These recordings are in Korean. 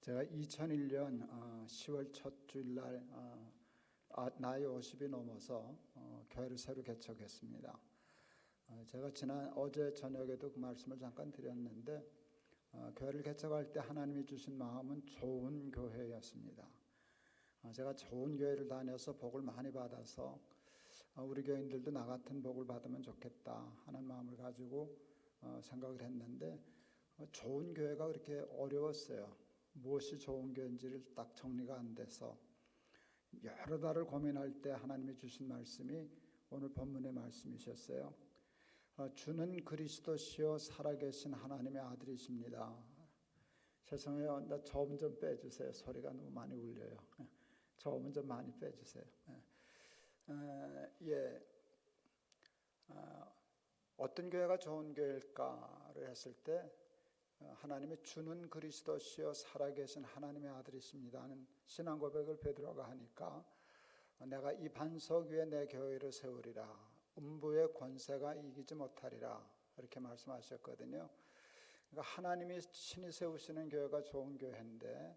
제가 2001년 10월 첫 주일날 나이 50이 넘어서 교회를 새로 개척했습니다. 제가 어제 저녁에도 그 말씀을 잠깐 드렸는데 교회를 개척할 때 하나님이 주신 마음은 좋은 교회였습니다. 제가 좋은 교회를 다녀서 복을 많이 받아서 우리 교인들도 나 같은 복을 받으면 좋겠다 하는 마음을 가지고 생각을 했는데 좋은 교회가 그렇게 어려웠어요. 무엇이 좋은 교회인지를 딱 정리가 안 돼서 여러 달을 고민할 때 하나님이 주신 말씀이 오늘 본문의 말씀이셨어요. 주는 그리스도시요 살아계신 하나님의 아들이십니다. 죄송해요. 나 저음 좀 빼주세요. 소리가 너무 많이 울려요. 저음은 좀 많이 빼주세요. 어떤 교회가 좋은 교회일까를 했을 때 하나님의 주는 그리스도시요 살아계신 하나님의 아들이십니다 하는 신앙 고백을 베드로가 하니까 내가 이 반석 위에 내 교회를 세우리라 음부의 권세가 이기지 못하리라 이렇게 말씀하셨거든요. 그러니까 하나님이 친히 세우시는 교회가 좋은 교회인데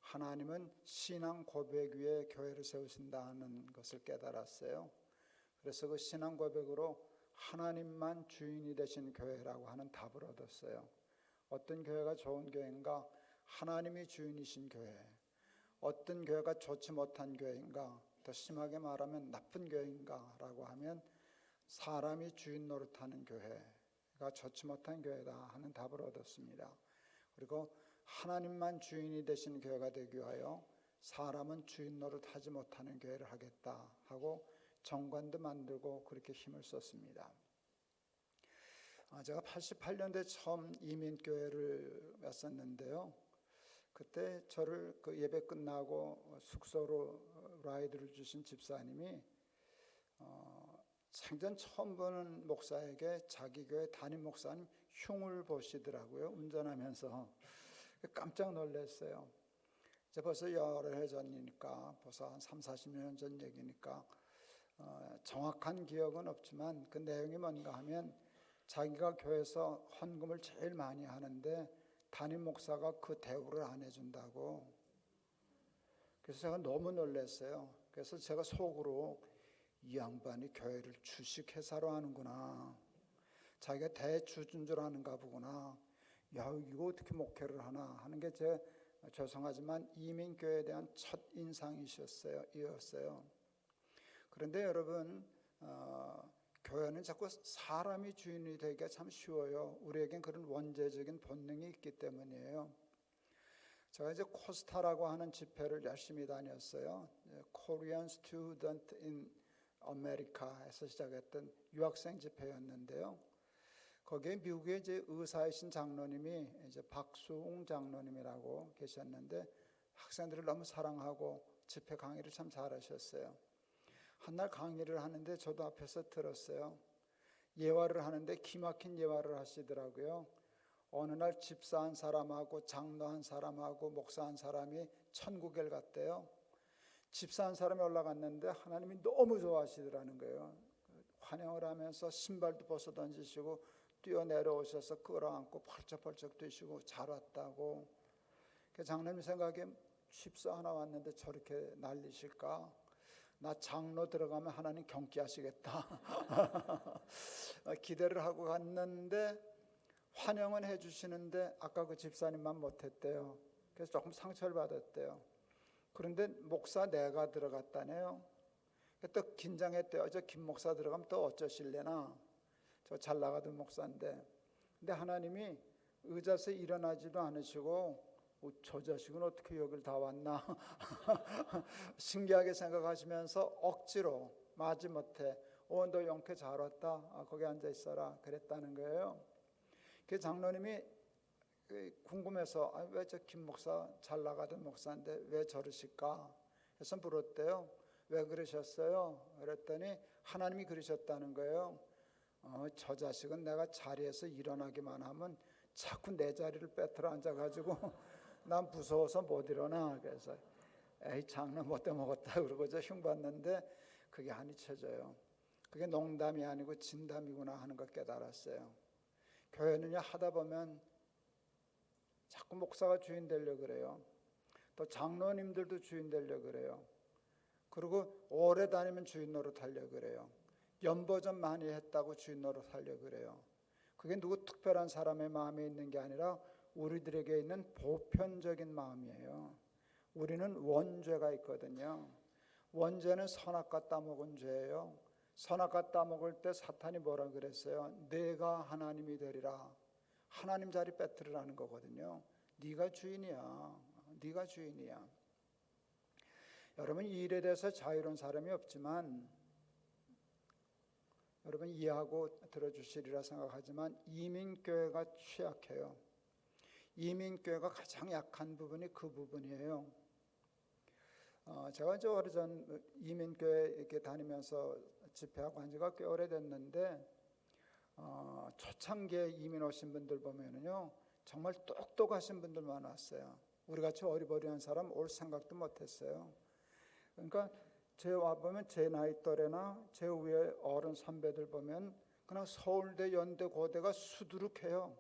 하나님은 신앙 고백 위에 교회를 세우신다는 것을 깨달았어요. 그래서 그 신앙 고백으로 하나님만 주인이 되신 교회라고 하는 답을 얻었어요. 어떤 교회가 좋은 교회인가? 하나님이 주인이신 교회. 어떤 교회가 좋지 못한 교회인가? 더 심하게 말하면 나쁜 교회인가? 라고 하면 사람이 주인 노릇하는 교회가 좋지 못한 교회다 하는 답을 얻었습니다. 그리고 하나님만 주인이 되신 교회가 되기 위하여 사람은 주인 노릇하지 못하는 교회를 하겠다 하고 정관도 만들고 그렇게 힘을 썼습니다. 제가 88년도에 처음 이민교회를 왔었는데요. 그때 저를 그 예배 끝나고 숙소로 라이드를 주신 집사님이 생전 처음 보는 목사에게 자기 교회 담임 목사님 흉을 보시더라고요. 운전하면서 깜짝 놀랐어요. 이제 벌써 여러 해 전이니까 벌써 한 30-40년 전 얘기니까 정확한 기억은 없지만 그 내용이 뭔가 하면 자기가 교회에서 헌금을 제일 많이 하는데 담임 목사가 그 대우를 안 해준다고. 그래서 제가 너무 놀랐어요. 그래서 제가 속으로 이 양반이 교회를 주식회사로 하는구나. 자기가 대주주인 줄 아는가 보구나. 야, 이거 어떻게 목회를 하나 하는 게 제 죄송하지만 이민교회에 대한 첫 인상이었어요. 그런데 여러분 교회는 자꾸 사람이 주인이 되기가 참 쉬워요. 우리에겐 그런 원죄적인 본능이 있기 때문이에요. 제가 이제 코스타라고 하는 집회를 열심히 다녔어요. Korean Student in America에서 시작했던 유학생 집회였는데요. 거기에 미국의 이제 의사이신 장로님이 이제 박수웅 장로님이라고 계셨는데 학생들을 너무 사랑하고 집회 강의를 참 잘하셨어요. 한날 강의를 하는데 저도 앞에서 들었어요. 예화를 하는데 기막힌 예화를 하시더라고요. 어느 날 집사 한 사람하고 장로 한 사람하고 목사 한 사람이 천국에 갔대요. 집사 한 사람이 올라갔는데 하나님이 너무 좋아하시더라는 거예요. 환영을 하면서 신발도 벗어 던지시고 뛰어내려오셔서 끌어안고 펄쩍펄쩍 뛰시고 잘 왔다고. 장로님 생각에 집사 하나 왔는데 저렇게 난리실까? 나 장로 들어가면 하나님 경기하시겠다. 기대를 하고 갔는데 환영은 해주시는데 아까 그 집사님만 못했대요. 그래서 조금 상처를 받았대요. 그런데 목사 내가 들어갔다네요. 또 긴장했대요. 저 김 목사 들어가면 또 어쩌실래나. 저 잘 나가던 목사인데. 근데 하나님이 의자에서 일어나지도 않으시고 저 자식은 어떻게 여길 다 왔나 신기하게 생각하시면서 억지로 마지못해 너 영케 잘 왔다. 거기 앉아 있어라 그랬다는 거예요. 그 장로님이 궁금해서 왜 저 김 목사 잘 나가던 목사인데 왜 저러실까 해서 물었대요. 왜 그러셨어요? 그랬더니 하나님이 그러셨다는 거예요. 저 자식은 내가 자리에서 일어나기만 하면 자꾸 내 자리를 뺏으러 앉아가지고 난 무서워서 못 일어나. 그래서 에이 장로 못돼 먹었다 그러고 저 흉봤는데 그게 안 잊혀져요. 그게 농담이 아니고 진담이구나 하는 걸 깨달았어요. 교회는요 하다 보면 자꾸 목사가 주인 되려고 그래요. 또 장로님들도 주인 되려고 그래요. 그리고 오래 다니면 주인 노릇하려고 그래요. 연보 좀 많이 했다고 주인 노릇하려고 그래요. 그게 누구 특별한 사람의 마음에 있는 게 아니라 우리들에게 있는 보편적인 마음이에요. 우리는 원죄가 있거든요. 원죄는 선악과 따먹은 죄예요. 선악과 따먹을 때 사탄이 뭐라 그랬어요? 내가 하나님이 되리라. 하나님 자리 뺏으라는 거거든요. 네가 주인이야. 네가 주인이야. 여러분 이 일에 대해서 자유로운 사람이 없지만 여러분 이해하고 들어주시리라 생각하지만 이민교회가 취약해요. 이민교회가 가장 약한 부분이 그 부분이에요. 제가 이제 오래전 이민교회 이렇게 다니면서 집회하고 한 지가 꽤 오래됐는데 초창기에 이민 오신 분들 보면은요 정말 똑똑하신 분들 많았어요. 우리같이 어리버리한 사람 올 생각도 못했어요. 그러니까 제 와보면 제 나이 또래나 제 위에 어른 선배들 보면 그냥 서울대, 연대, 고대가 수두룩해요.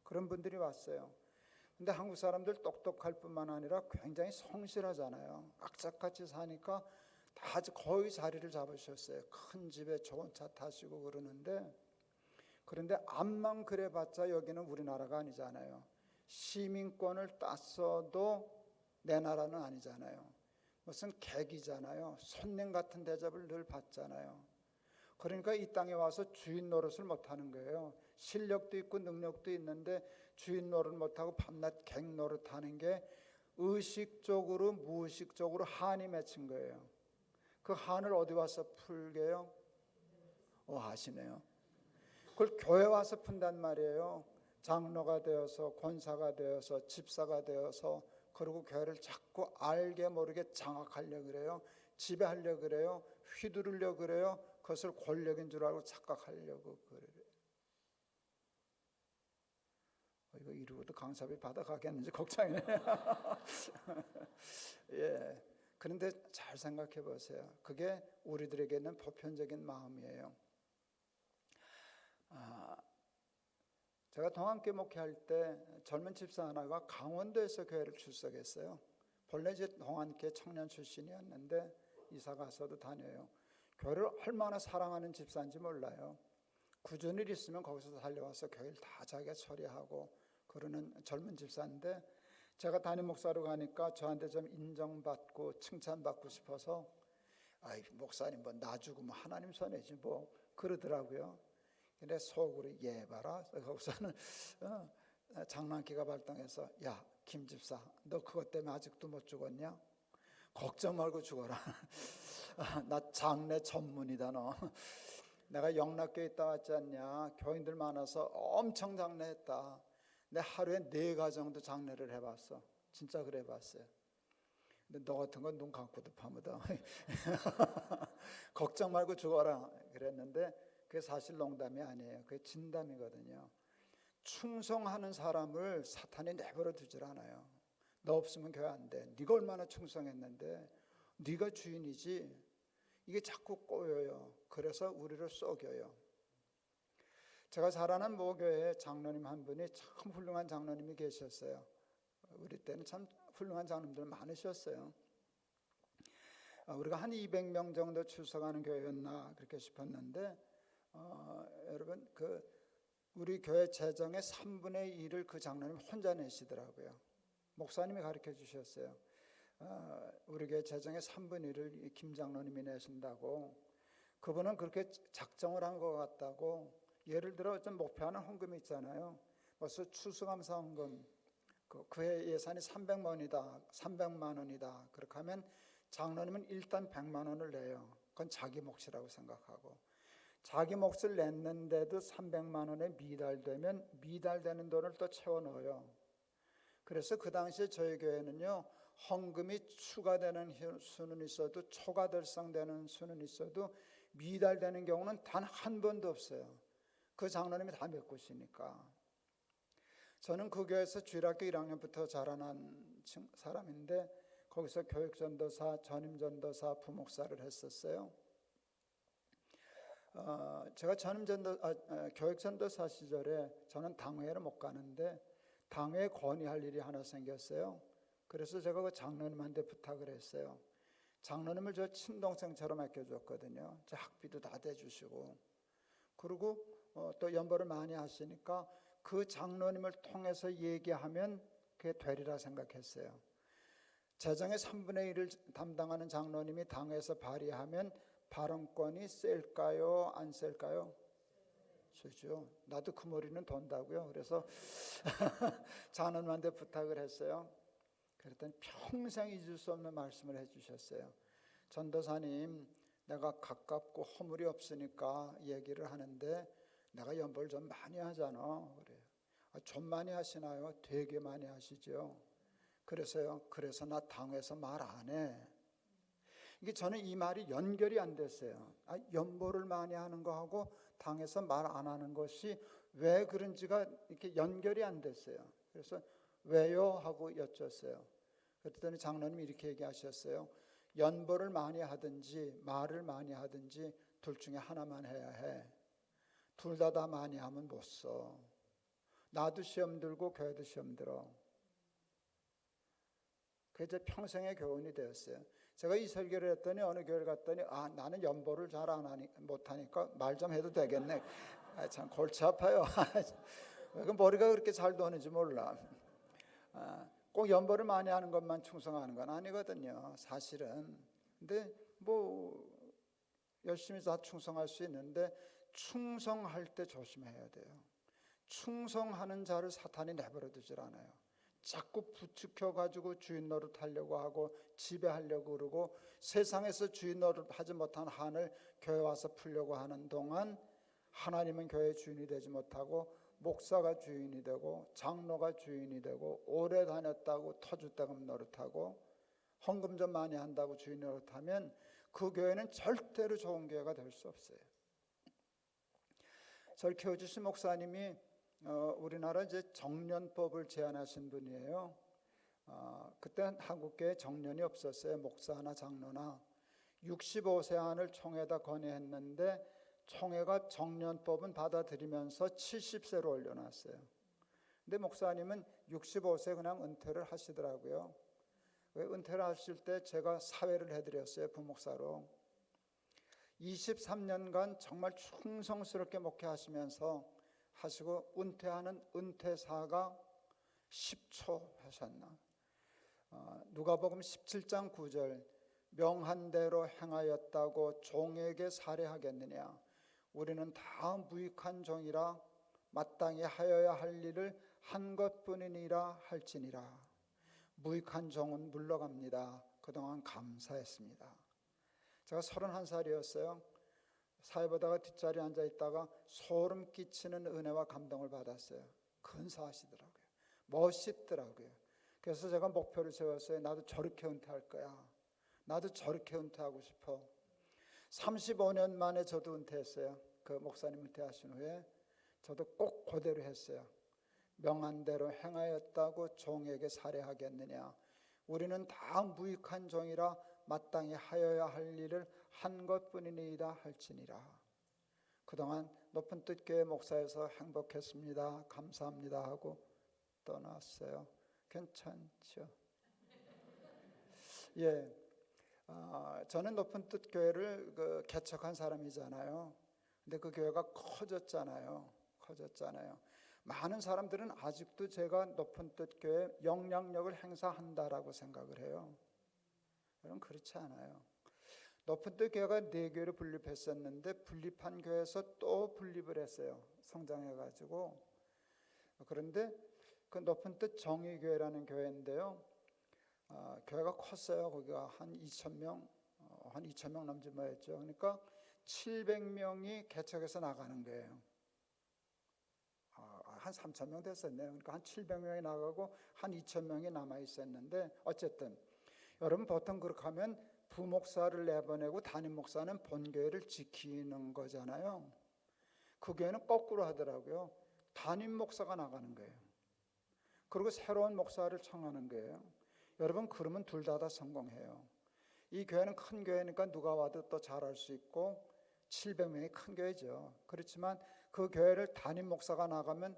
그런 분들이 왔어요. 근데 한국 사람들 똑똑할 뿐만 아니라 굉장히 성실하잖아요. 악착같이 사니까 다 거의 자리를 잡으셨어요. 큰 집에 좋은 차 타시고 그러는데 그런데 암만 그래봤자 여기는 우리나라가 아니잖아요. 시민권을 땄어도 내 나라는 아니잖아요. 무슨 객이잖아요. 손님 같은 대접을 늘 받잖아요. 그러니까 이 땅에 와서 주인 노릇을 못하는 거예요. 실력도 있고 능력도 있는데 주인 노릇 못하고 밤낮 객 노릇하는 게 의식적으로 무의식적으로 한이 맺힌 거예요. 그 한을 어디 와서 풀게요? 아시네요. 그걸 교회 와서 푼단 말이에요. 장로가 되어서 권사가 되어서 집사가 되어서 그리고 교회를 자꾸 알게 모르게 장악하려고 그래요. 지배하려고 그래요. 휘두르려고 그래요. 그것을 권력인 줄 알고 착각하려고 그래요. 이거 이루고도 강사비 받아가겠는지 걱정이네. 예. 그런데 잘 생각해 보세요. 그게 우리들에게는 보편적인 마음이에요. 제가 동안교회 목회할 때 젊은 집사 하나가 강원도에서 교회를 출석했어요. 본래 이제 동안교회 청년 출신이었는데 이사 가서도 다녀요. 교회를 얼마나 사랑하는 집사인지 몰라요. 굳은 일 있으면 거기서 달려와서 교회를 다 자기가 처리하고 그러는 젊은 집사인데 제가 담임 목사로 가니까 저한테 좀 인정받고 칭찬받고 싶어서 아이 목사님 뭐 나 죽으면 하나님 손해지 뭐 그러더라고요. 근데 속으로 봐라. 거기서는 장난기가 발동해서 야 김 집사 너 그것 때문에 아직도 못 죽었냐? 걱정 말고 죽어라. 나 장례 전문이다 너. 내가 영락교에 있다 왔지 않냐? 교인들 많아서 엄청 장례했다. 내 하루에 4가정도 장례를 해봤어. 진짜 그래 봤어요. 근데 너 같은 건 눈 감고도 파묻어. 걱정 말고 죽어라 그랬는데 그게 사실 농담이 아니에요. 그게 진담이거든요. 충성하는 사람을 사탄이 내버려 두질 않아요. 너 없으면 교회 안 돼. 네가 얼마나 충성했는데 네가 주인이지. 이게 자꾸 꼬여요. 그래서 우리를 속여요. 제가 잘 아는 모교회에 장로님 한 분이 참 훌륭한 장로님이 계셨어요. 우리 때는 참 훌륭한 장로님들 많으셨어요. 우리가 한 200명 정도 출석하는 교회였나 그렇게 싶었는데 여러분 우리 교회 재정의 3분의 1을 그 장로님 혼자 내시더라고요. 목사님이 가르쳐 주셨어요. 우리 교회 재정의 3분의 1을 김 장로님이 내신다고. 그분은 그렇게 작정을 한 것 같다고. 예를 들어 좀 목표하는 헌금이 있잖아요. 벌써 추수감사 헌금 그해 예산이 300만 원이다. 그렇게 하면 장로님은 일단 100만 원을 내요. 그건 자기 몫이라고 생각하고 자기 몫을 냈는데도 300만 원에 미달되면 미달되는 돈을 또 채워 넣어요. 그래서 그 당시에 저희 교회는요 헌금이 추가되는 수는 있어도 초과달성되는 수는 있어도 미달되는 경우는 단 한 번도 없어요. 그 장로님이 다 메꾸시니까. 저는 그 교회에서 주일학교 1학년부터 자라난 사람인데 거기서 교육전도사, 전임전도사, 부목사를 했었어요. 제가 교육전도사 시절에 저는 당회를 못 가는데 당회에 건의할 일이 하나 생겼어요. 그래서 제가 그 장로님한테 부탁을 했어요. 장로님을 저 친동생처럼 아껴줬거든요. 저 학비도 다 대주시고, 그리고 또 연보를 많이 하시니까 그 장로님을 통해서 얘기하면 그게 되리라 생각했어요. 재정의 3분의 1을 담당하는 장로님이 당에서 발의하면 발언권이 셀까요? 안 셀까요? 쓰죠. 나도 그 머리는 돈다고요. 그래서 장로님한테 부탁을 했어요. 그랬더니 평생 잊을 수 없는 말씀을 해주셨어요. 전도사님, 내가 가깝고 허물이 없으니까 얘기를 하는데 내가 연보를 좀 많이 하잖아. 그래요. 좀 많이 하시나요? 되게 많이 하시죠. 그래서요. 그래서 나 당에서 말 안 해. 이게 저는 이 말이 연결이 안 됐어요. 연보를 많이 하는 거하고 당에서 말 안 하는 것이 왜 그런지가 이렇게 연결이 안 됐어요. 그래서 왜요? 하고 여쭸어요. 그랬더니 장로님이 이렇게 얘기하셨어요. 연보를 많이 하든지 말을 많이 하든지 둘 중에 하나만 해야 해. 둘 다 많이 하면 못 써. 나도 시험 들고 교회도 시험 들어. 그게 제 평생의 교훈이 되었어요. 제가 이 설교를 했더니 어느 교회를 갔더니 나는 연보를 잘 못하니까 말 좀 해도 되겠네. 참 골치 아파요. 왜 그 머리가 그렇게 잘 도는지 몰라. 꼭 연보를 많이 하는 것만 충성하는 건 아니거든요. 사실은. 근데 뭐 열심히 다 충성할 수 있는데 충성할 때 조심해야 돼요. 충성하는 자를 사탄이 내버려 두질 않아요. 자꾸 부추겨가지고 주인 노릇하려고 하고 지배하려고 그러고 세상에서 주인 노릇하지 못한 한을 교회 와서 풀려고 하는 동안 하나님은 교회의 주인이 되지 못하고 목사가 주인이 되고 장로가 주인이 되고 오래 다녔다고 터줏대감 노릇하고 헌금 좀 많이 한다고 주인 노릇하면 그 교회는 절대로 좋은 교회가 될 수 없어요. 저를 키워주신 목사님이 우리나라 이제 정년법을 제안하신 분이에요. 그때 한국교회에 정년이 없었어요. 목사나 장로나. 65세 안을 총회에다 건의했는데 총회가 정년법은 받아들이면서 70세로 올려놨어요. 근데 목사님은 65세 그냥 은퇴를 하시더라고요. 은퇴를 하실 때 제가 사회를 해드렸어요. 부목사로. 23년간 정말 충성스럽게 목회하시면서 하시고 은퇴하는 은퇴사가 10초 하셨나. 누가복음 17장 9절 명한 대로 행하였다고 종에게 살해하겠느냐. 우리는 다 무익한 종이라 마땅히 하여야 할 일을 한 것뿐이니라 할지니라. 무익한 종은 물러갑니다. 그동안 감사했습니다. 제가 31살이었어요. 사회보다가 뒷자리에 앉아있다가 소름 끼치는 은혜와 감동을 받았어요. 근사하시더라고요. 멋있더라고요. 그래서 제가 목표를 세웠어요. 나도 저렇게 은퇴할 거야. 나도 저렇게 은퇴하고 싶어. 35년 만에 저도 은퇴했어요. 그 목사님 은퇴하신 후에 저도 꼭 그대로 했어요. 명한 대로 행하였다고 종에게 살해하겠느냐. 우리는 다 무익한 종이라 마땅히 하여야 할 일을 한 것뿐이니이다 할지니라. 그동안 높은 뜻 교회 목사에서 행복했습니다. 감사합니다 하고 떠났어요. 괜찮죠? 예, 저는 높은 뜻 교회를 개척한 사람이잖아요. 근데 그 교회가 커졌잖아요. 많은 사람들은 아직도 제가 높은 뜻 교회 영향력을 행사한다라고 생각을 해요. 여러분 그렇지 않아요. 높은 뜻 교회가 4교회로 분립했었는데 분립한 교회에서 또 분립을 했어요. 성장해가지고. 그런데 그 높은 뜻 정의교회라는 교회인데요. 교회가 컸어요. 거기가 한 2,000명, 한 2,000명 넘지 뭐했죠. 그러니까 700명이 개척해서 나가는 거예요. 한 3,000명 됐었네요. 그러니까 한 700명이 나가고 한 2,000명이 남아 있었는데 어쨌든 여러분 보통 그렇게 하면 부목사를 내보내고 담임 목사는 본교회를 지키는 거잖아요. 그 교회는 거꾸로 하더라고요. 담임 목사가 나가는 거예요. 그리고 새로운 목사를 청하는 거예요. 여러분 그러면 둘 다 성공해요. 이 교회는 큰 교회니까 누가 와도 또 잘할 수 있고 700명이 큰 교회죠. 그렇지만 그 교회를 담임 목사가 나가면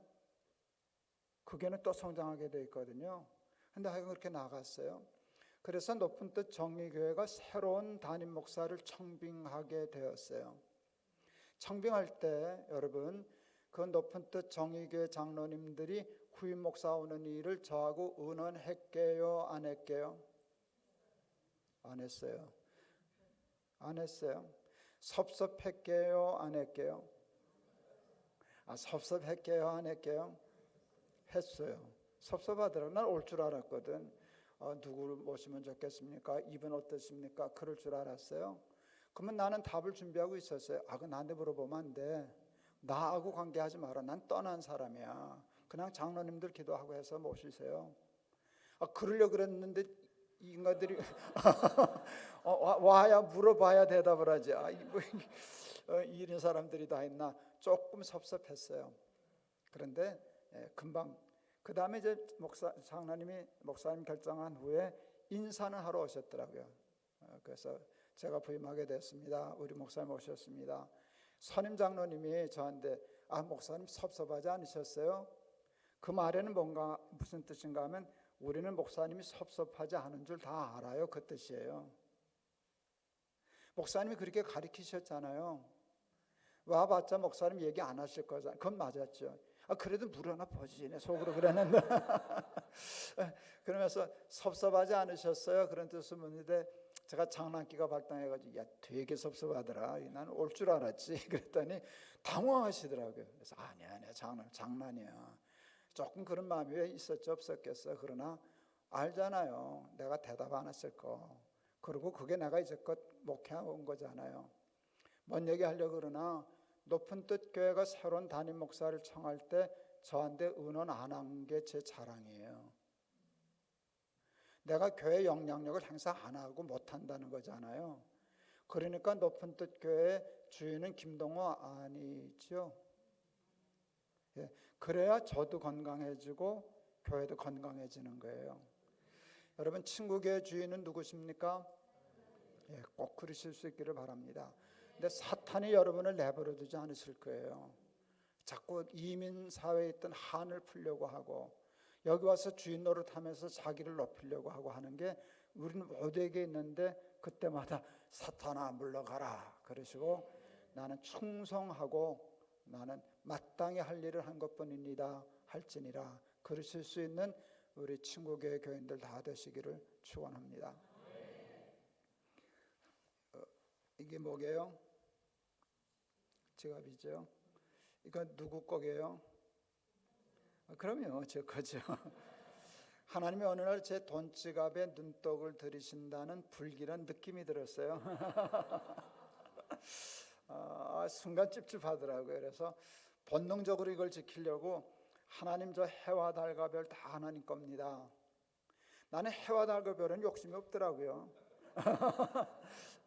그 교회는 또 성장하게 돼 있거든요. 근데 하여간 그렇게 나갔어요. 그래서 높은 뜻 정의교회가 새로운 담임 목사를 청빙하게 되었어요. 청빙할 때 여러분, 그 높은 뜻 정의교회 장로님들이 후임 목사 오는 일을 저하고 의논했게요, 안 했게요? 안 했어요. 안 했어요. 섭섭했게요, 안 했게요? 섭섭했게요, 안 했게요? 했어요. 섭섭하더라고. 난 올 줄 알았거든. 누구를 모시면 좋겠습니까? 이분 어떠십니까? 그럴 줄 알았어요. 그러면 나는 답을 준비하고 있었어요. 그거 나한테 물어보면 안 돼. 나하고 관계하지 마라. 난 떠난 사람이야. 그냥 장로님들 기도하고 해서 모시세요. 그러려고 그랬는데 이 인간들이 와야 물어봐야 대답을 하지. 이런 사람들이 다 있나. 조금 섭섭했어요. 그런데 금방 그 다음에 이제 목사님 결정한 후에 인사는 하러 오셨더라고요. 그래서 제가 부임하게 됐습니다. 우리 목사님 오셨습니다. 선임 장로님이 저한테 목사님 섭섭하지 않으셨어요? 그 말에는 뭔가 무슨 뜻인가 하면 우리는 목사님이 섭섭하지 않은 줄 다 알아요. 그 뜻이에요. 목사님이 그렇게 가르치셨잖아요. 와봤자 목사님 얘기 안 하실 거잖아요. 그건 맞았죠. 그래도 물 하나 퍼지네 속으로 그랬는데 그러면서 섭섭하지 않으셨어요? 그런 뜻을 묻는데 제가 장난기가 발동해가지고 되게 섭섭하더라. 나는 올 줄 알았지. 그랬더니 당황하시더라고요. 그래서 아니야 장난이야. 조금 그런 마음이 왜 있었지 없었겠어. 그러나 알잖아요. 내가 대답 안 했을 거. 그리고 그게 내가 이제껏 목회하고 온 거잖아요. 뭔 얘기하려고 그러나 높은 뜻 교회가 새로운 담임 목사를 청할 때 저한테 의논 안 한 게 제 자랑이에요. 내가 교회 영향력을 행사 안 하고 못 한다는 거잖아요. 그러니까 높은 뜻 교회 주인은 김동호 아니죠. 그래야 저도 건강해지고 교회도 건강해지는 거예요. 여러분, 친구교회 주인은 누구십니까? 꼭 그러실 수 있기를 바랍니다. 근데 사탄이 여러분을 내버려 두지 않으실 거예요. 자꾸 이민 사회에 있던 한을 풀려고 하고 여기 와서 주인 노릇하면서 자기를 높이려고 하고 하는 게 우리는 모두에게 있는데 그때마다 사탄아 물러가라 그러시고 나는 충성하고 나는 마땅히 할 일을 한 것뿐입니다 할지니라 그러실 수 있는 우리 친구교회 교인들 다 되시기를 축원합니다. 이게 뭐게요? 지갑이죠. 이거 누구 거게요? 그럼요, 제 거죠. 하나님이 어느 날 제 돈지갑에 눈독을 들이신다는 불길한 느낌이 들었어요. 순간 찝찝하더라고요. 그래서 본능적으로 이걸 지키려고 하나님 저 해와 달과 별 다 하나님 겁니다. 나는 해와 달과 별은 욕심이 없더라고요.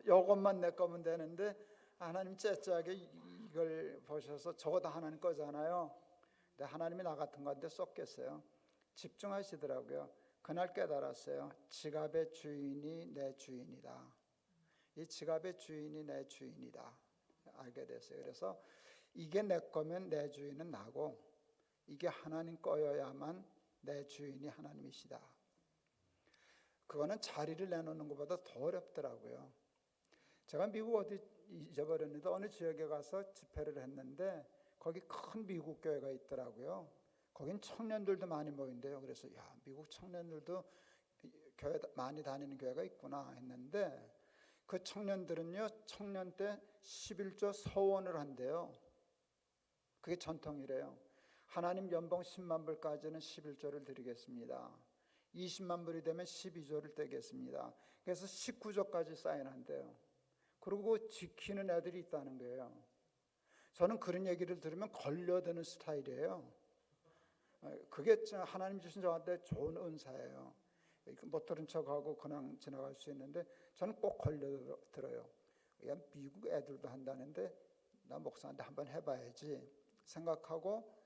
요것만 내 거면 되는데 하나님 째째하게 이걸 보셔서 저거 다 하나님 거잖아요. 근데 하나님이 나 같은 건데 쏟겠어요. 집중하시더라고요. 그날 깨달았어요. 지갑의 주인이 내 주인이다. 이 지갑의 주인이 내 주인이다. 알게 됐어요. 그래서 이게 내 거면 내 주인은 나고 이게 하나님 거여야만 내 주인이 하나님이시다. 그거는 자리를 내놓는 것보다 더 어렵더라고요. 제가 미국 어디 잊어버렸는데 어느 지역에 가서 집회를 했는데 거기 큰 미국 교회가 있더라고요. 거긴 청년들도 많이 모인대요. 그래서 미국 청년들도 교회 많이 다니는 교회가 있구나 했는데 그 청년들은요 청년 때 11조 서원을 한대요. 그게 전통이래요. 하나님 연봉 10만 불까지는 11조를 드리겠습니다. 20만 불이 되면 12조를 떼겠습니다. 그래서 19조까지 사인한대요. 그리고 지키는 애들이 있다는 거예요. 저는 그런 얘기를 들으면 걸려드는 스타일이에요. 그게 하나님 주신 저한테 좋은 은사예요. 못 들은 척하고 그냥 지나갈 수 있는데 저는 꼭 걸려들어요. 미국 애들도 한다는데 나 목사한테 한번 해봐야지 생각하고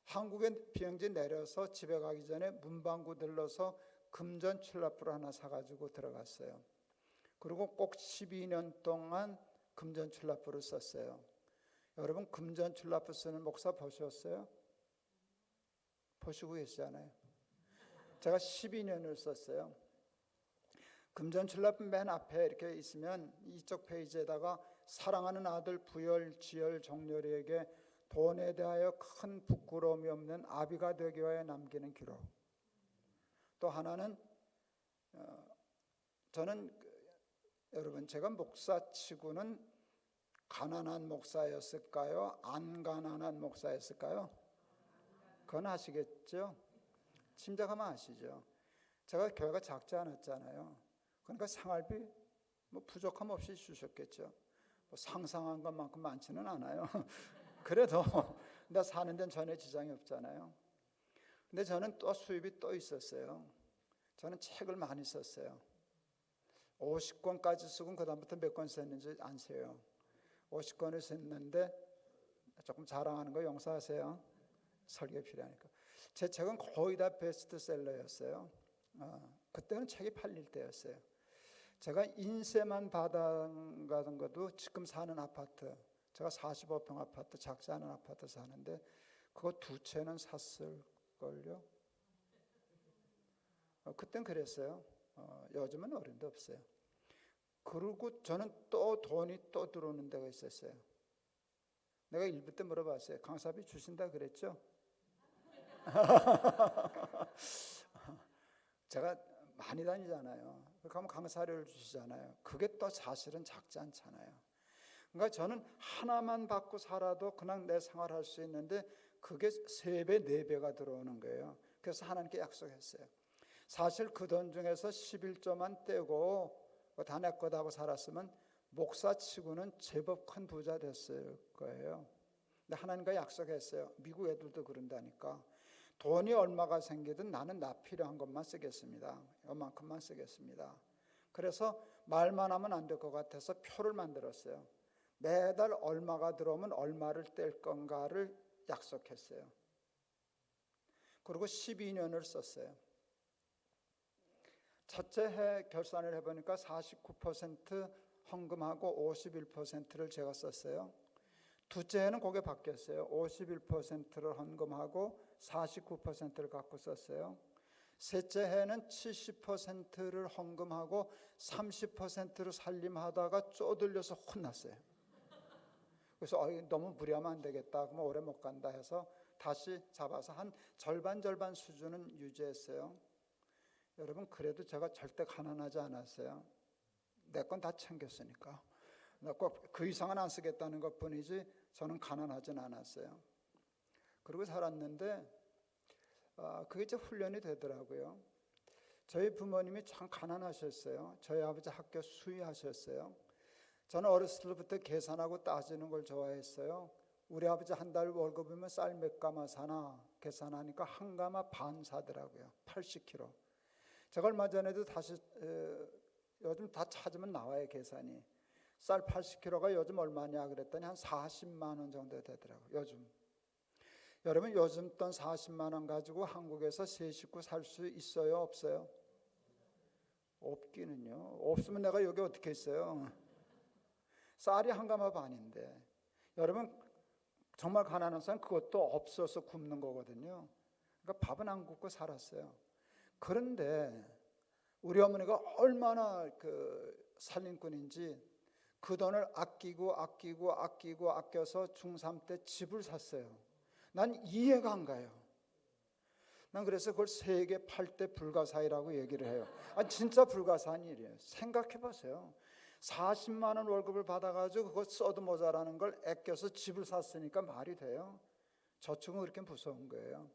한국에 비행기 내려서 집에 가기 전에 문방구 들러서 금전 출납부를 하나 사가지고 들어갔어요. 그리고 꼭 12년 동안 금전 출납부를 썼어요. 여러분 금전 출납부 쓰는 목사 보셨어요? 보시고 계시잖아요. 제가 12년을 썼어요. 금전출납 맨 앞에 이렇게 있으면 이쪽 페이지에다가 사랑하는 아들 부열, 지열, 정렬이에게 돈에 대하여 큰 부끄러움이 없는 아비가 되기 위하여 남기는 기록. 또 하나는 저는 여러분 제가 목사치고는 가난한 목사였을까요? 안 가난한 목사였을까요? 그건 아시겠죠? 짐작하면 아시죠? 제가 교회가 작지 않았잖아요. 그러니까 생활비 뭐 부족함 없이 주셨겠죠. 뭐 상상한 것만큼 많지는 않아요. 그래도 나 사는 데는 전혀 지장이 없잖아요. 근데 저는 또 수입이 또 있었어요. 저는 책을 많이 썼어요. 50권까지 쓰고 그 다음부터 몇 권 썼는지 안 세요. 50권을 썼는데 조금 자랑하는 거 용서하세요. 설계 필요하니까. 제 책은 거의 다 베스트셀러였어요. 그때는 책이 팔릴 때였어요. 제가 인쇄만 받아가던 것도 지금 사는 아파트, 제가 45평 아파트, 작지 않은 아파트 사는데 그거 2채는 샀을걸요. 그땐 그랬어요. 요즘은 어른도 없어요. 그리고 저는 또 돈이 또 들어오는 데가 있었어요. 내가 1부 때 물어봤어요. 강사비 주신다 그랬죠? 제가 많이 다니잖아요. 그러면 강사료를 주시잖아요. 그게 또 사실은 작지 않잖아요. 그러니까 저는 하나만 받고 살아도 그냥 내 생활할 수 있는데 그게 3배, 4배가 들어오는 거예요. 그래서 하나님께 약속했어요. 사실 그 돈 중에서 11조만 떼고 다 내 거다 하고 살았으면 목사치고는 제법 큰 부자 됐을 거예요. 근데 하나님과 약속했어요. 미국 애들도 그런다니까. 돈이 얼마가 생기든 나는 나 필요한 것만 쓰겠습니다. 이만큼만 쓰겠습니다. 그래서 말만 하면 안 될 것 같아서 표를 만들었어요. 매달 얼마가 들어오면 얼마를 뗄 건가를 약속했어요. 그리고 12년을 썼어요. 첫째 해 결산을 해보니까 49% 헌금하고 51%를 제가 썼어요. 둘째 해는 그게 바뀌었어요. 51%를 헌금하고 49%를 갖고 썼어요. 셋째 해는 70%를 헌금하고 30%를 살림하다가 쪼들려서 혼났어요. 그래서 너무 무리하면 안 되겠다. 그러면 오래 못 간다 해서 다시 잡아서 한 절반 수준은 유지했어요. 여러분 그래도 제가 절대 가난하지 않았어요. 내 건 다 챙겼으니까. 꼭 그 이상은 안 쓰겠다는 것뿐이지 저는 가난하진 않았어요. 그리고 살았는데 그게 이제 훈련이 되더라고요. 저희 부모님이 참 가난하셨어요. 저희 아버지 학교 수의하셨어요. 저는 어렸을 때부터 계산하고 따지는 걸 좋아했어요. 우리 아버지 한 달 월급이면 쌀 몇 가마 사나 계산하니까 한 가마 반 사더라고요. 80kg. 제가 얼마 전에도 다시 요즘 다 찾으면 나와요 계산이. 쌀 80kg가 요즘 얼마냐 그랬더니 한 40만 원 정도 되더라고요. 요즘. 여러분 요즘 돈 40만 원 가지고 한국에서 세 식구 살 수 있어요? 없어요? 없기는요. 없으면 내가 여기 어떻게 있어요? 쌀이 한 가마 반인데 여러분 정말 가난한 사람 그것도 없어서 굶는 거거든요. 그러니까 밥은 안 굶고 살았어요. 그런데 우리 어머니가 얼마나 그 살림꾼인지 그 돈을 아껴서 중3 때 집을 샀어요. 난 이해가 안 가요. 난 그래서 그걸 세계 8대 불가사의라고 얘기를 해요. 진짜 불가사한 일이에요. 생각해 보세요. 40만 원 월급을 받아가지고 그거 써도 모자라는 걸 아껴서 집을 샀으니까 말이 돼요? 저축은 그렇게 무서운 거예요.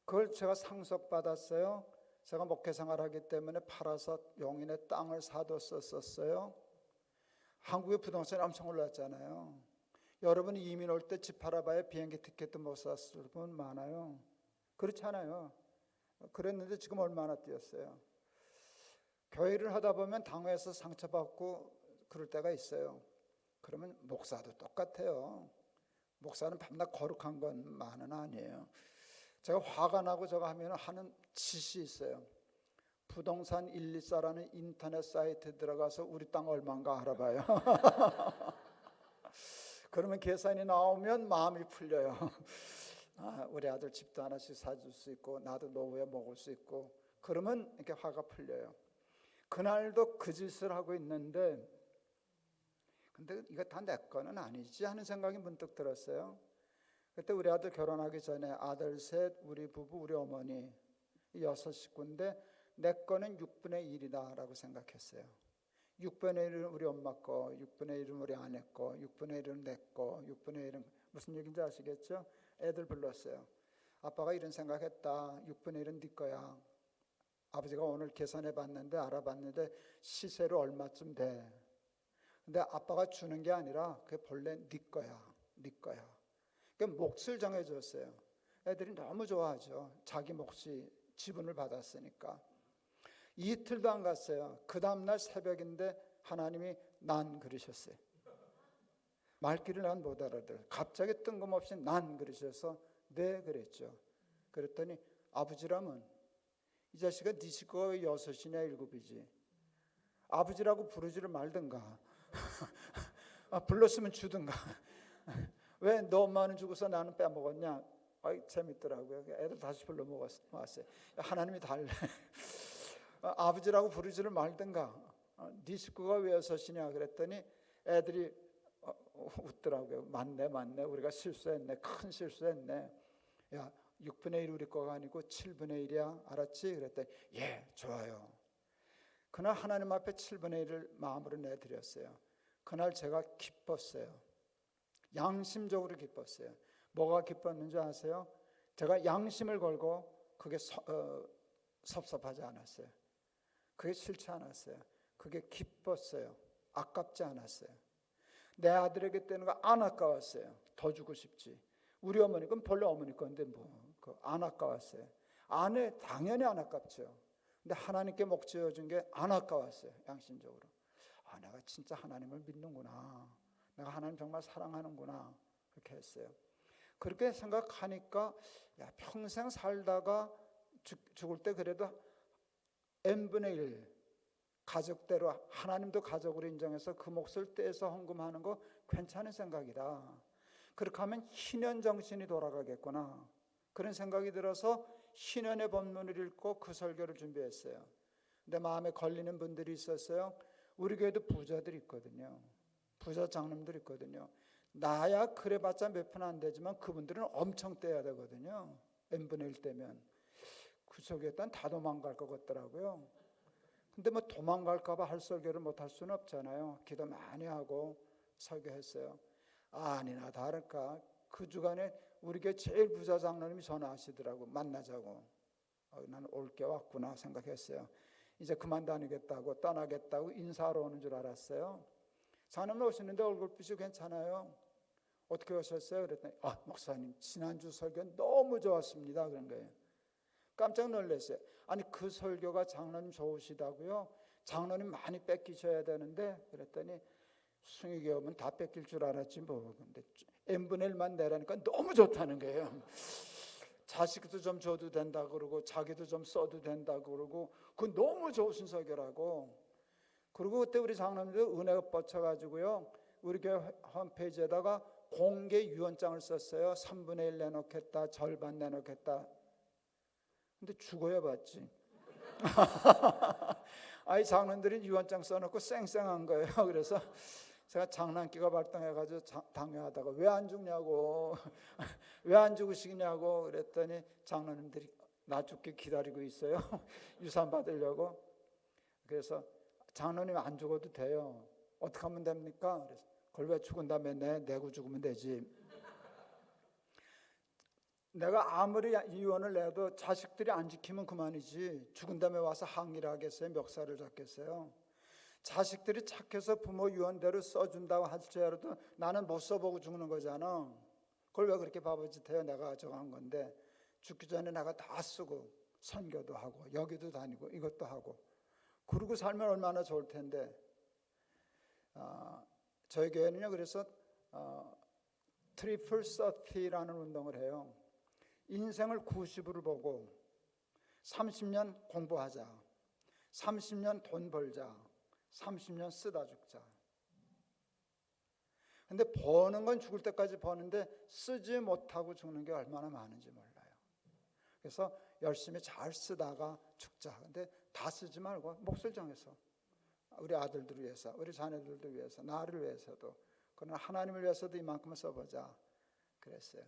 그걸 제가 상속받았어요. 제가 목회생활하기 때문에 팔아서 용인에 땅을 사뒀었어요. 한국의 부동산이 엄청 올랐잖아요. 여러분이 이민 올 때 집 팔아봐야 비행기 티켓도 못 샀을 분 많아요. 그렇잖아요. 그랬는데 지금 얼마나 뛰었어요. 교회를 하다 보면 당회에서 상처받고 그럴 때가 있어요. 그러면 목사도 똑같아요. 목사는 밤낮 거룩한 것만은 아니에요. 제가 화가 나고 저거 하면 하는 짓이 있어요. 부동산 124라는 인터넷 사이트에 들어가서 우리 땅 얼마인가 알아봐요. 그러면 계산이 나오면 마음이 풀려요. 우리 아들 집도 하나씩 사줄 수 있고 나도 노후에 먹을 수 있고 그러면 이렇게 화가 풀려요. 그날도 그 짓을 하고 있는데 근데 이거 다 내 거는 아니지 하는 생각이 문득 들었어요. 그때 우리 아들 결혼하기 전에 아들 셋, 우리 부부, 우리 어머니 6식구인데 내 거는 6분의 1이다 라고 생각했어요. 6분의 1은 우리 엄마 거, 6분의 1은 우리 아내 거, 6분의 1은 내 거, 6분의 1은 무슨 얘기인지 아시겠죠? 애들 불렀어요. 아빠가 이런 생각했다. 6분의 1은 네 거야. 아버지가 오늘 계산해 봤는데 알아봤는데 시세로 얼마쯤 돼. 근데 아빠가 주는 게 아니라 그게 본래 네 거야. 네 거야. 그러니까 몫을 정해줬어요. 애들이 너무 좋아하죠. 자기 몫이 지분을 받았으니까. 이틀도 안 갔어요. 그 다음날 새벽인데 하나님이 난 그러셨어요. 말귀를 난 못 알아들. 갑자기 뜬금없이 난 그러셔서 네 그랬죠. 그랬더니 아버지라면 이 자식아 네 식구가 왜 6이냐 7이지. 아버지라고 부르지를 말든가. 불렀으면 주든가. 왜 너 엄마는 주고서 나는 빼먹었냐. 재밌더라고요. 애들 다시 불러 모았어요. 하나님이 달래. 아버지라고 부르지를 말든가. 네 식구가 왜 6이냐 그랬더니 애들이 웃더라고요. 맞네 우리가 실수했네. 큰 실수했네. 야 6분의 1 우리 거가 아니고 7분의 1이야 알았지? 그랬더니 예 좋아요. 그날 하나님 앞에 7분의 1을 마음으로 내드렸어요. 그날 제가 기뻤어요. 양심적으로 기뻤어요. 뭐가 기뻤는지 아세요? 제가 양심을 걸고 그게 섭섭하지 않았어요. 그게 싫지 않았어요. 그게 기뻤어요. 아깝지 않았어요. 내 아들에게 떼는 거 안 아까웠어요. 더 주고 싶지. 우리 어머니 건 본래 어머니 건데 안 아까웠어요. 아내 당연히 안 아깝죠. 근데 하나님께 목지어 준 게 안 아까웠어요. 양심적으로. 내가 진짜 하나님을 믿는구나. 내가 하나님 정말 사랑하는구나. 그렇게 했어요. 그렇게 생각하니까 평생 살다가 죽을 때 그래도 n분의 1 가족대로 하나님도 가족으로 인정해서 그 몫을 떼서 헌금하는 거 괜찮은 생각이다. 그렇게 하면 희년 정신이 돌아가겠구나. 그런 생각이 들어서 희년의 본문을 읽고 그 설교를 준비했어요. 근데 마음에 걸리는 분들이 있었어요. 우리 교회도 부자들이 있거든요. 부자 장로님들 있거든요. 나야 그래봤자 몇 푼 안 되지만 그분들은 엄청 떼야 되거든요. n분의 1 떼면. 그 설교했던 다 도망갈 것 같더라고요. 근데 뭐 도망갈까 봐 할 설교를 못 할 수는 없잖아요. 기도 많이 하고 설교했어요. 아니나 다를까 그 주간에 우리 교회 제일 부자 장로님이 전화하시더라고. 만나자고. 나는 올 게 왔구나 생각했어요. 이제 그만 다니겠다고 떠나겠다고 인사하러 오는 줄 알았어요. 장로님 오시는데 얼굴빛이 괜찮아요. 어떻게 오셨어요? 그랬더니 목사님 지난주 설교 너무 좋았습니다. 그런 거예요. 깜짝 놀랐어요. 아니 그 설교가 장로님 좋으시다고요? 장로님 많이 뺏기셔야 되는데 그랬더니 숭이교 오면 다 뺏길 줄 알았지 뭐. 근데 n분의 1만 내라니까 너무 좋다는 거예요. 자식도 좀 줘도 된다 그러고 자기도 좀 써도 된다 그러고 그 너무 좋으신 설교라고. 그리고 그때 우리 장로님도 은혜가 뻗쳐가지고요 우리 교회 홈페이지에다가 공개 유언장을 썼어요. 3분의 1 내놓겠다, 절반 내놓겠다. 근데 죽어야 받지. 아이 장로님들이 유언장 써놓고 쌩쌩한 거예요. 그래서 제가 장난기가 발동해가지고 당뇨하다가 왜 안 죽냐고 왜 안 죽으시냐고 그랬더니 장로님들이 나 죽기 기다리고 있어요. 유산 받으려고. 그래서 장로님 안 죽어도 돼요. 어떻게 하면 됩니까? 그래서 그걸 왜 죽은 다음에 내고 죽으면 되지. 내가 아무리 유언을 내도 자식들이 안 지키면 그만이지 죽은 다음에 와서 항의를 하겠어요? 멱살을 잡겠어요? 자식들이 착해서 부모 유언대로 써준다고 할지라도 나는 못 써보고 죽는 거잖아. 그걸 왜 그렇게 바보짓해요? 내가 정한 건데 죽기 전에 내가 다 쓰고 선교도 하고 여기도 다니고 이것도 하고 그러고 살면 얼마나 좋을 텐데. 저희 교회는요 그래서 트리플 서티라는 운동을 해요. 인생을 90으로 보고 30년 공부하자, 30년 돈 벌자, 30년 쓰다 죽자. 근데 버는 건 죽을 때까지 버는데 쓰지 못하고 죽는 게 얼마나 많은지 몰라요. 그래서 열심히 잘 쓰다가 죽자. 근데 다 쓰지 말고 몫을 정해서 우리 아들들을 위해서, 우리 자녀들도 위해서, 나를 위해서도, 그러나 하나님을 위해서도 이만큼은 써보자 그랬어요.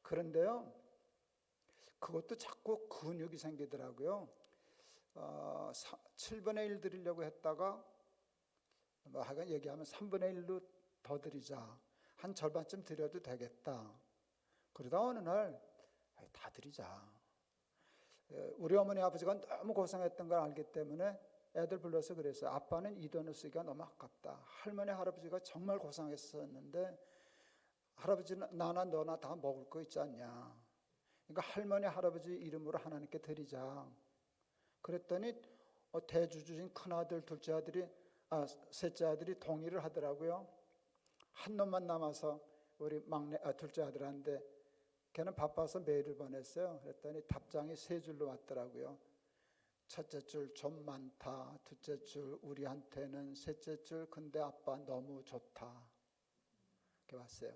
그런데요, 그것도 자꾸 근육이 생기더라고요. 7분의 1 드리려고 했다가 뭐 하여간 얘기하면 3분의 1로 더 드리자. 한 절반쯤 드려도 되겠다. 그러다 어느 날 다 드리자. 우리 어머니 아버지가 너무 고생했던 걸 알기 때문에 애들 불러서 그랬어요. 아빠는 이 돈을 쓰기가 너무 아깝다. 할머니 할아버지가 정말 고생했었는데 할아버지는 나나 너나 다 먹을 거 있지 않냐. 그러니까 할머니 할아버지 이름으로 하나님께 드리자. 그랬더니 대주주인 큰아들 셋째 아들이 동의를 하더라고요. 한 놈만 남아서 우리 둘째 아들한테 걔는 바빠서 메일을 보냈어요. 그랬더니 답장이 3줄로 왔더라고요. 첫째 줄 좀 많다. 둘째 줄 우리한테는. 셋째 줄 근데 아빠 너무 좋다. 이렇게 왔어요.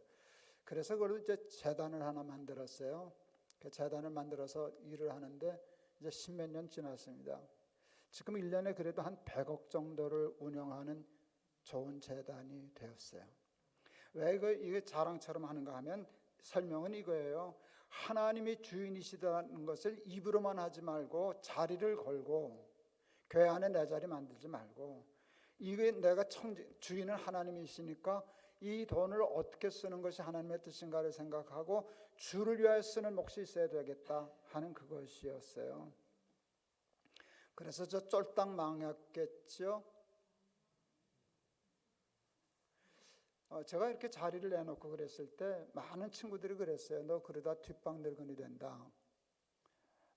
그래서 그걸 이제 재단을 하나 만들었어요. 그 재단을 만들어서 일을 하는데 이제 10몇 년 지났습니다. 지금 1년에 그래도 한 100억 정도를 운영하는 좋은 재단이 되었어요. 왜 이게 자랑처럼 하는가 하면 설명은 이거예요. 하나님이 주인이시다는 것을 입으로만 하지 말고 자리를 걸고 교회 안에 내 자리 만들지 말고 이게 내가 주인은 하나님이시니까 이 돈을 어떻게 쓰는 것이 하나님의 뜻인가를 생각하고 주를 위하여 쓰는 몫이 있어야 되겠다 하는 그것이었어요. 그래서 저 쫄딱 망했겠죠. 제가 이렇게 자리를 내놓고 그랬을 때 많은 친구들이 그랬어요. 너 그러다 뒷방 늙은이 된다.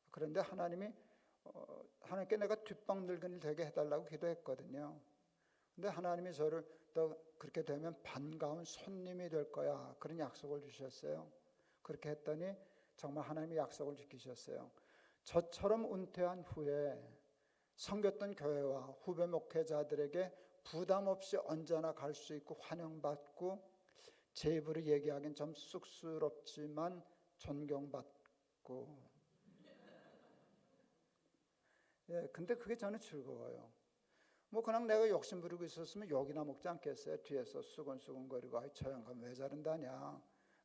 그런데 하나님께 내가 뒷방 늙은이 되게 해달라고 기도했거든요. 근데 하나님이 저를 너 그렇게 되면 반가운 손님이 될 거야. 그런 약속을 주셨어요. 그렇게 했더니 정말 하나님이 약속을 지키셨어요. 저처럼 은퇴한 후에 섬겼던 교회와 후배 목회자들에게 부담 없이 언제나 갈 수 있고 환영받고 제 입으로 얘기하기는 좀 쑥스럽지만 존경받고 근데 그게 저는 즐거워요. 뭐 그냥 내가 욕심 부리고 있었으면 욕이나 먹지 않겠어요. 뒤에서 수근수근거리고 아이 저 양반 왜 저런다냐.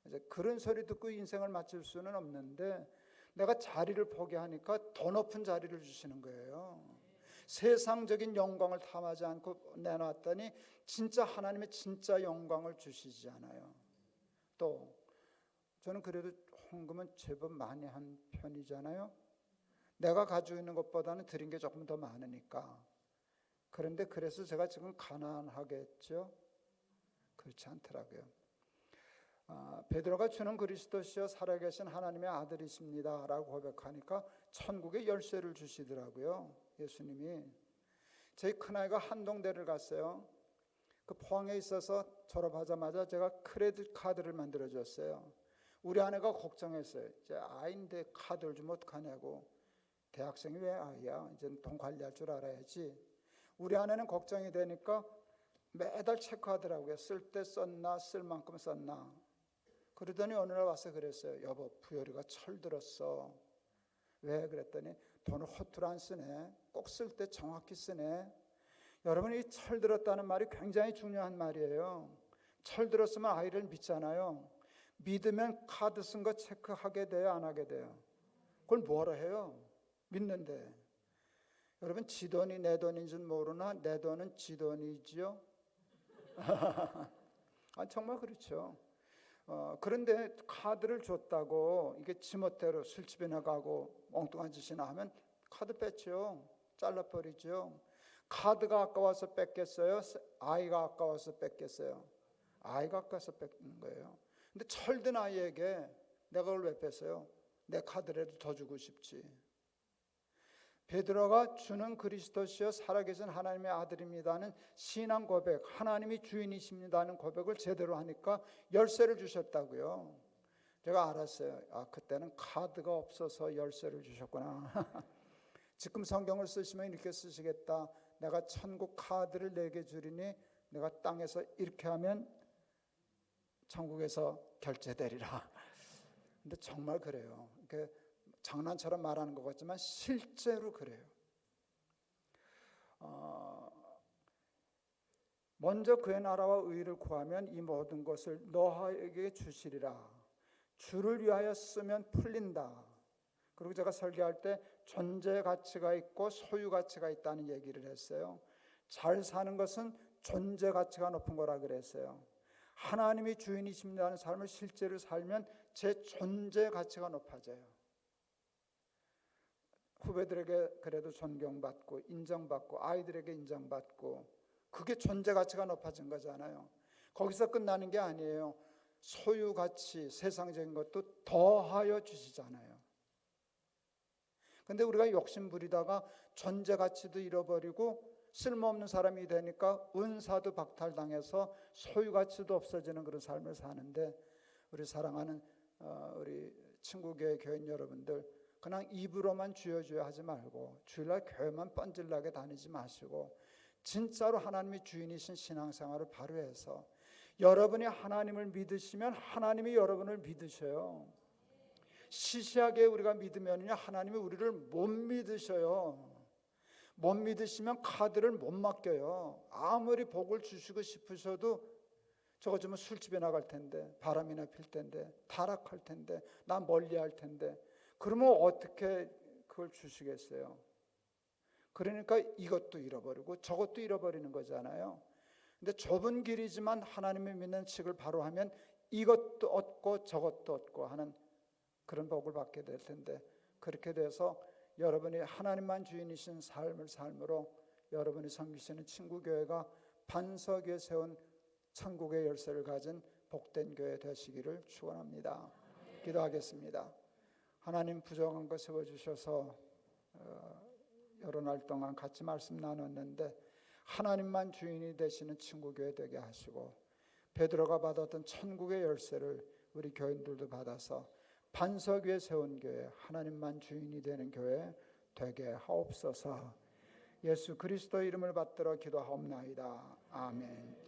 이제 그런 소리 듣고 인생을 마칠 수는 없는데 내가 자리를 포기하니까 더 높은 자리를 주시는 거예요. 세상적인 영광을 탐하지 않고 내놨더니 진짜 하나님의 진짜 영광을 주시지 않아요. 또 저는 그래도 헌금은 제법 많이 한 편이잖아요. 내가 가지고 있는 것보다는 드린 게 조금 더 많으니까. 그런데 그래서 제가 지금 가난하겠죠? 그렇지 않더라고요. 베드로가 주는 그리스도시여 살아계신 하나님의 아들이십니다 라고 고백하니까 천국의 열쇠를 주시더라고요. 예수님이. 저희 큰아이가 한동대를 갔어요. 그 포항에 있어서 졸업하자마자 제가 크레딧 카드를 만들어줬어요. 우리 아내가 걱정했어요. 이제 아이인데 카드를 주면 어떡하냐고. 대학생이 왜 아이야? 이제 돈 관리할 줄 알아야지. 우리 아내는 걱정이 되니까 매달 체크하더라고요. 쓸 때 썼나, 쓸 만큼 썼나. 그러더니 어느 날 와서 그랬어요. 여보, 부열이가 철들었어. 왜? 그랬더니 돈을 허투루 안 쓰네. 꼭 쓸 때 정확히 쓰네. 여러분, 이 철들었다는 말이 굉장히 중요한 말이에요. 철들었으면 아이를 믿잖아요. 믿으면 카드 쓴 거 체크하게 돼요, 안 하게 돼요? 그걸 뭐라 해요? 믿는데. 여러분, 지 돈이 내 돈인 줄 모르나 내 돈은 지 돈이지요? 정말 그렇죠. 그런데 카드를 줬다고 이게 지멋대로 술집에 나가고 엉뚱한 짓이나 하면 카드 뺐죠. 잘라버리죠. 카드가 아까워서 뺐겠어요? 아이가 아까워서 뺐겠어요? 아이가 아까워서 뺏는 거예요. 근데 철든 아이에게 내가 그걸 왜 뺐어요? 내 카드라도 더 주고 싶지. 베드로가 주는 그리스도시여 살아계신 하나님의 아들입니다는 신앙 고백, 하나님이 주인이십니다는 고백을 제대로 하니까 열쇠를 주셨다고요. 제가 알았어요. 그때는 카드가 없어서 열쇠를 주셨구나. 지금 성경을 쓰시면 이렇게 쓰시겠다. 내가 천국 카드를 내게 주리니 내가 땅에서 이렇게 하면 천국에서 결제되리라. 근데 정말 그래요. 장난처럼 말하는 것 같지만 실제로 그래요. 먼저 그의 나라와 의를 구하면 이 모든 것을 너에게 주시리라. 주를 위하여 쓰면 풀린다. 그리고 제가 설교할 때 존재 가치가 있고 소유 가치가 있다는 얘기를 했어요. 잘 사는 것은 존재 가치가 높은 거라 그랬어요. 하나님이 주인이십니다는 삶을 실제로 살면 제 존재 가치가 높아져요. 후배들에게 그래도 존경받고 인정받고 아이들에게 인정받고 그게 존재 가치가 높아진 거잖아요. 거기서 끝나는 게 아니에요. 소유 가치, 세상적인 것도 더하여 주시잖아요. 근데 우리가 욕심 부리다가 존재 가치도 잃어버리고 쓸모없는 사람이 되니까 은사도 박탈당해서 소유 가치도 없어지는 그런 삶을 사는데, 우리 사랑하는 우리 친구교회 교인 여러분들, 그냥 입으로만 주여 주여 하지 말고 주일날 교회만 뻔질나게 다니지 마시고 진짜로 하나님이 주인이신 신앙생활을 바로 해서 여러분이 하나님을 믿으시면 하나님이 여러분을 믿으셔요. 시시하게 우리가 믿으면요, 하나님이 우리를 못 믿으셔요. 못 믿으시면 카드를 못 맡겨요. 아무리 복을 주시고 싶으셔도 저거 주면 술집에 나갈 텐데, 바람이나 필 텐데, 타락할 텐데, 나 멀리할 텐데, 그러면 어떻게 그걸 주시겠어요? 그러니까 이것도 잃어버리고 저것도 잃어버리는 거잖아요. 근데 좁은 길이지만 하나님을 믿는 칙을 바로 하면 이것도 얻고 저것도 얻고 하는 그런 복을 받게 될 텐데, 그렇게 돼서 여러분이 하나님만 주인이신 삶을 삶으로 여러분이 섬기시는 친구교회가 반석 위에 세운 천국의 열쇠를 가진 복된 교회 되시기를 축원합니다. 기도하겠습니다. 하나님, 부족한 거 세워주셔서 여러 날 동안 같이 말씀 나눴는데 하나님만 주인이 되시는 친구교회 되게 하시고, 베드로가 받았던 천국의 열쇠를 우리 교인들도 받아서 반석 위에 세운 교회, 하나님만 주인이 되는 교회 되게 하옵소서. 예수 그리스도 이름을 받들어 기도하옵나이다. 아멘.